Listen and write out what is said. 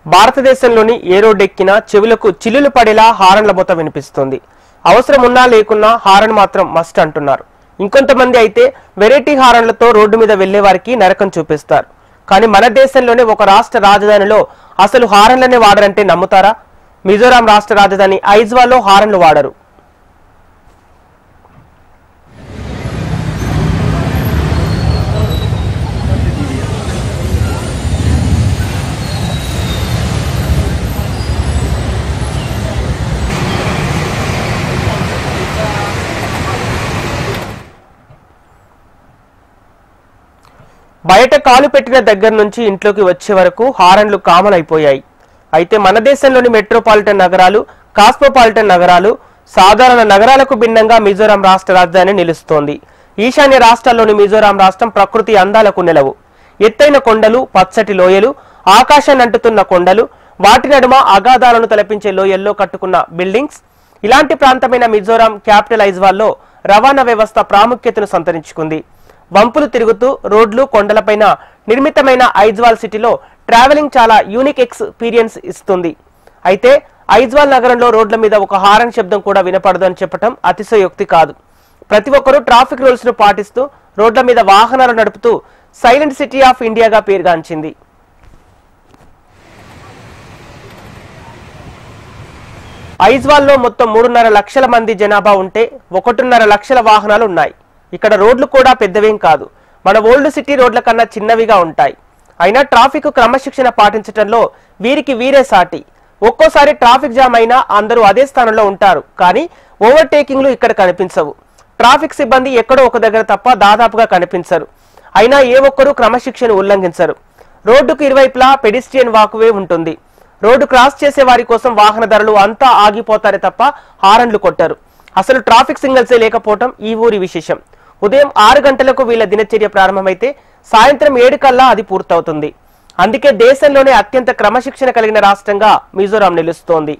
భారతదేశంలోని ఏ రోడ్డెక్కినా చెవులకు చిల్లులు పడేలా హారన్ల మోత వినిపిస్తుంది. అవసరం ఉన్నా లేకున్నా హారన్ మాత్రం మస్ట్ అంటున్నారు. ఇంకొంతమంది అయితే వెరైటీ హారన్లతో రోడ్డు మీద వెళ్లే వారికి నరకం చూపిస్తారు. కానీ మన దేశంలోనే ఒక రాష్ట్ర రాజధానిలో అసలు హారన్లనే వాడరంటే నమ్ముతారా? మిజోరాం రాష్ట్ర రాజధాని ఐజ్వాల్లో హారన్లు వాడరు. బయట కాలు పెట్టిన దగ్గర నుంచి ఇంట్లోకి వచ్చే వరకు హారన్లు కామన్ అయిపోయాయి. అయితే మన దేశంలోని మెట్రోపాలిటన్ నగరాలు, కాస్మోపాలిటన్ నగరాలు, సాధారణ నగరాలకు భిన్నంగా మిజోరాం రాష్ట్ర రాజధాని నిలుస్తోంది. ఈశాన్య రాష్ట్రాల్లోని మిజోరాం రాష్ట్రం ప్రకృతి అందాలకు నెలవు. ఎత్తైన కొండలు, పచ్చటి లోయలు, ఆకాశాన్ని అంటుతున్న కొండలు, వాటి నడుమ అగాధాలను తలపించే లోయల్లో కట్టుకున్న బిల్డింగ్స్, ఇలాంటి ప్రాంతమైన మిజోరాం క్యాపిటల్ ఐజ్వాల్లో రవాణా వ్యవస్థ ప్రాముఖ్యతను సంతరించుకుంది. వంపులు తిరుగుతూ రోడ్లు, కొండలపైన నిర్మితమైన ఐజ్వాల్ సిటీలో ట్రావెలింగ్ చాలా యూనిక్ ఎక్స్పీరియన్స్ ఇస్తుంది. అయితే ఐజ్వాల్ నగరంలో రోడ్ల మీద ఒక హారన్ శబ్దం కూడా వినపడదు అని చెప్పడం అతిశయోక్తి కాదు. ప్రతి ఒక్కరూ ట్రాఫిక్ రూల్స్ ను పాటిస్తూ రోడ్ల మీద వాహనాలు నడుపుతూ సైలెంట్ సిటీ ఆఫ్ ఇండియాగా పేరుగాంచింది. ఐజ్వాల్లో మొత్తం 3.5 లక్షల మంది జనాభా ఉంటే 1.5 లక్షల వాహనాలు ఉన్నాయి. ఇక్కడ రోడ్లు కూడా పెద్దవేం కాదు, మన ఓల్డ్ సిటీ రోడ్ల కన్నా చిన్నవిగా ఉంటాయి. అయినా ట్రాఫిక్ క్రమశిక్షణ పాటించడంలో వీరికి వీరే సాటి. ఒక్కోసారి ట్రాఫిక్ జామ్ అయినా అందరూ అదే స్థానంలో ఉంటారు, కానీ ఓవర్టేకింగ్లు ఇక్కడ కనిపించవు. ట్రాఫిక్ సిబ్బంది ఎక్కడో ఒక దగ్గర తప్ప దాదాపుగా కనిపించరు. అయినా ఏ ఒక్కరూ క్రమశిక్షణ ఉల్లంఘించరు. రోడ్డుకు ఇరువైపులా పెడిస్ట్రియన్ వాక్వే ఉంటుంది. రోడ్డు క్రాస్ చేసే వారి కోసం వాహనదారులు అంతా ఆగిపోతారే తప్ప హారన్లు కొట్టరు. అసలు ట్రాఫిక్ సిగ్నల్సే లేకపోవటం ఈ ఊరి విశేషం. ఉదయం 6 గంటలకు వీళ్ళ దినచర్య ప్రారంభమైతే సాయంత్రం 7 కల్లా అది పూర్తవుతుంది. అందుకే దేశంలోనే అత్యంత క్రమశిక్షణ కలిగిన రాష్ట్రంగా మిజోరాం నిలుస్తోంది.